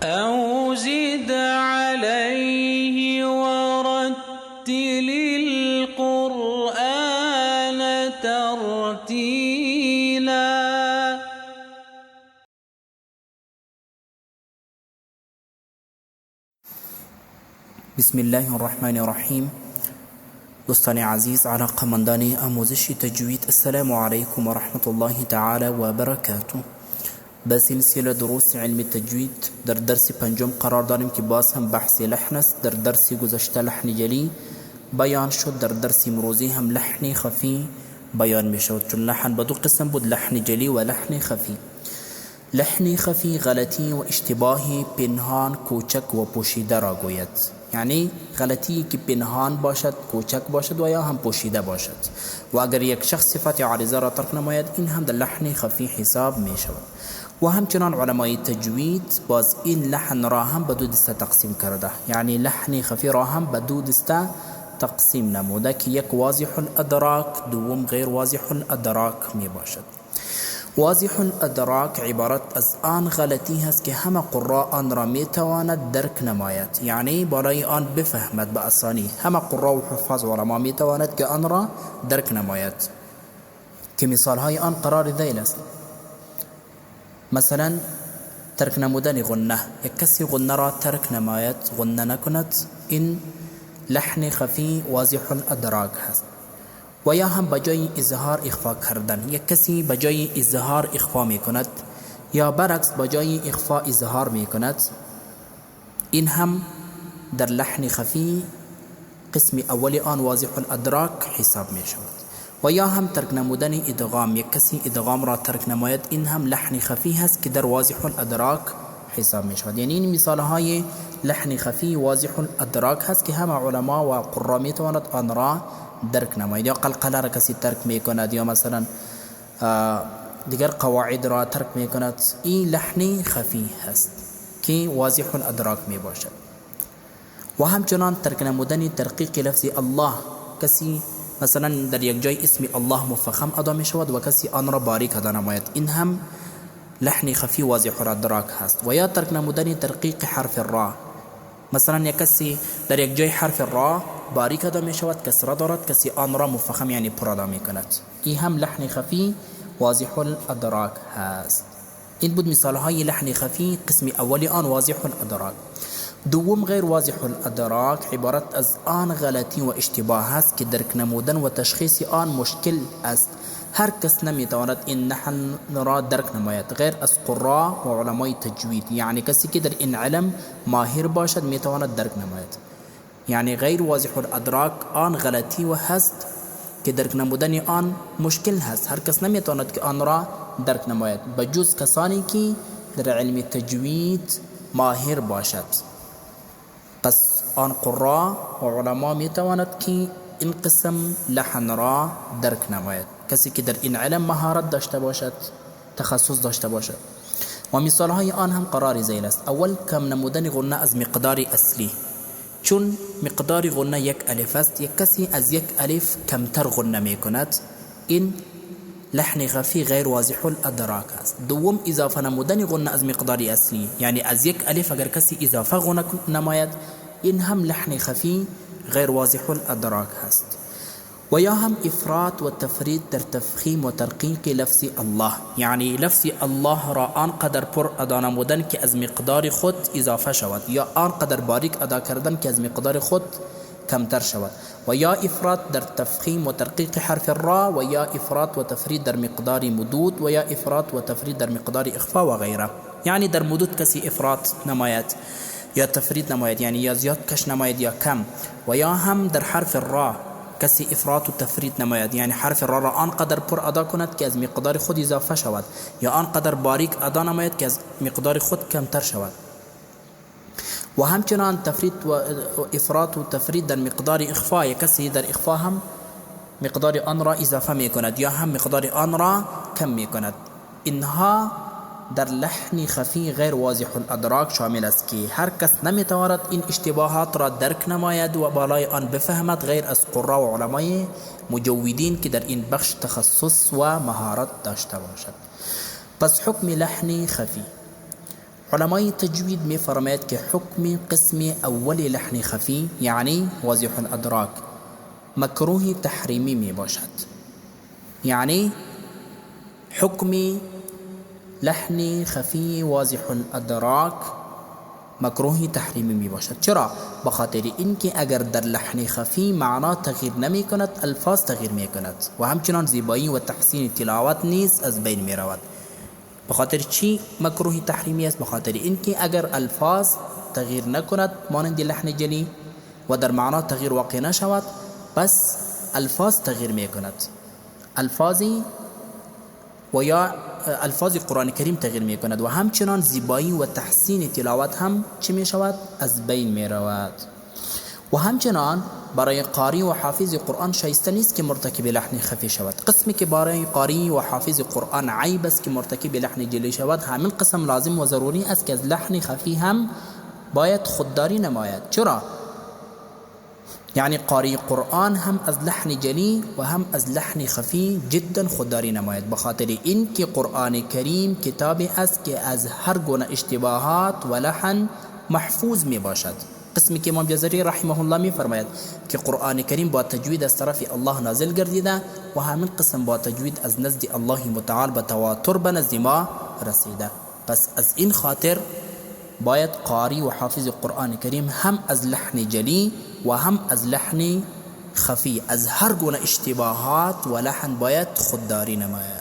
أو زد عليه ورتل القرآن ترتيلا. بسم الله الرحمن الرحیم. دوستان عزیز، علاقمندان آموزش تجوید، السلام علیکم و رحمت الله تعالی و برکاته. به سلسله دروس علم تجوید در درس پنجم قرار داریم که باز هم بحث لحن است. در درس گذشته لحن جلی بیان شد، در درس امروزی هم لحن خفی بیان می شود، چون لحن به دو قسم بود، لحن جلی و لحن خفی. لحن خفی غلطی و اشتباه پنهان، کوچک و پوشیده را گوید. یعنی غلطی که پنهان باشد، کوچک باشد و یا هم پوشیده باشد، و اگر یک شخص صفت عارضه را ترک نماید، این هم در لحن خفی حساب می شود. و همچنان علمای تجوید باز این لحن را هم به دو دسته تقسیم کرده، یعنی لحن خفی را هم به دو دسته تقسیم نموده که یک واضح الادراک، دوم غیر واضح الادراک می باشد. واضح الادراک عبارت از آن غلطی هست که همه قراء آن را می تواند درک نماید، یعنی برای آن بفهمد به آسانی. همه قراء و حفاظ و علما می تواند که آن را درک نماید، که مثال های آن قرار ذیل است. مثلا ترک نمودن غنه، یک کسی غنه را ترک نماید، غنه نکند، این لحن خفی واضح الادراک هست. و یا هم بجای اظهار اخفا کردن، یک کسی بجای اظهار اخفا می کند، یا برعکس بجای اخفا اظهار می کند، این هم در لحن خفی قسم اولی آن واضح الادراک حساب می شود. و یا هم ترک نمودن ادغام، یک کسی ادغام را ترک نماید، این هم لحن خفی هست که در واضح الادراک حساب می شود. یعنی این مثال های لحن خفی واضح الادراک هست که همه علما و قراء می تواند آن را درک نماید. یا قلقله را کسی ترک می کند، یا مثلا دیگر قواعد را ترک می کند، این لحن خفی هست که واضح الادراک می باشد. و همچنان ترک نمودن ترقیق لفظ الله، کسی مثلا در یک جای اسم الله مفخم ادا می شود و کسی آن را باریک ادا نماید، این هم لحن خفی واضح الادراک هست. و یا ترک نمودن ترقیق حرف را، مثلا یک کسی در یک جای حرف را باریک ادا می شود، کسره دارد، کسی آن را مفخم یعنی پر ادا می کند، این هم لحن خفی واضح الادراک هست. این بود مثال های لحن خفی قسم اولی آن واضح الادراک. دوم غیر واضح الادراک عبارت از آن غلطی و اشتباه است که درک نمودن و تشخیص آن مشکل است. هر کس نمیتواند این لحن را درک نماید غیر از قراء و علمای تجوید، یعنی کسی که در این علم ماهر باشد میتواند درک نماید. یعنی غیر واضح الادراک آن غلطی و هست که درک نمودن آن مشکل هست، هر کس نمیتواند که آن را درک نماید بجز کسانی که در علم تجوید ماهر باشد. پس آن قراء و علما میتواند که این قسم لحن را درک نماید، کسی که در این علم مهارت داشته باشد، تخصص داشته باشد. و مثال های آن هم قرار ذیل است. اول کم نمودن غنه از مقدار اصلی، چون مقدار غنه یک الف است، یک کسی از یک الف کمتر غنه می کند، این لحن خفی غیر واضح الادراک است. دوم اضافه نمودن غنه از مقدار اصلی، یعنی از یک الف اگر کسی اضافه غنه نماید، این هم لحن خفی غیر واضح الادراک است. و یا هم افراط و تفرید در تفخیم و ترقیق لفظ الله، یعنی لفظ الله را آنقدر پر ادا نمودن که از مقدار خود اضافه شود، یا آنقدر باریک ادا کردن که از مقدار خود کمتر شود. و یا افراط در تفخیم و ترقیق حرف را، و یا افراط و تفرید در مقدار مدود، و یا افراط و تفرید در مقدار اخفا و غیره. یعنی در مدود کسی افراط نماید یا تفرید نماید، یعنی یا زیاد کش نماید یا کم. و یا هم در حرف را کسی افراط و تفرید نماید، یعنی حرف را را آنقدر پر ادا کند که از مقدار خود اضافه شود، یا آنقدر باریک ادا نماید که از مقدار خود کمتر شود. و همچنان تفرید و افراط و تفرید در مقدار اخفا، کسی در اخفا هم مقدار آن را اضافه می کند یا هم مقدار آن را کم می کند. اینها در لحن خفی غیر واضح الادراک شامل است که هر کس نمیتواند این اشتباهات را درک نماید و بالای آن بفهمد غیر از قراء و علمای مجودین که در این بخش تخصص و مهارت داشته باشد. پس حکم لحن خفی: علمای تجوید می فرماید که حکم قسم اول لحن خفی یعنی واضح الادراک مکروه تحریمی می باشد. یعنی حکم لحن خفی واضح الادراک مکروه تحریمی می باشد. چرا؟ بخاطر اینکه اگر در لحن خفی معنا تغییر نمی کند، الفاظ تغییر می کند و همچنان زیبایی و تحسین تلاوت نیز از بین می رود. بخاطر چی مکروه تحریمی است؟ بخاطر اینکه اگر الفاظ تغییر نکند مانند لحن جلی و در معنا تغییر واقع نشود، پس الفاظ تغییر می کند، الفاظی و یا الفاظ قرآن کریم تغییر می کند و همچنان زیبایی و تحسین تلاوت هم چی می شود؟ از بین می رود. و همچنان برای قاری و حافظ قرآن شایسته نیست که مرتکب لحن خفی شود. قسمی که برای قاری و حافظ قرآن عیب است که مرتکب لحن جلی شود، همین قسم لازم و ضروری است که از لحن خفی هم باید خودداری نماید. چرا؟ یعنی قاری قرآن هم از لحن جلی و هم از لحن خفی جدا خودداری نماید، بخاطر این که قرآن کریم کتابی است که از هر گونه اشتباهات و لحن محفوظ می باشد. قسمی که امام جزری رحمه الله می فرماید که قرآن کریم با تجوید از طرف الله نازل گردیده و همین قسم با تجوید از نزد الله متعال به تواتر به نزد ما رسیده. پس از این خاطر باید قاری و حافظ قرآن کریم هم از لحن جلی و هم از لحن خفی از هر گونه اشتباهات و لحن باید خودداری نماید.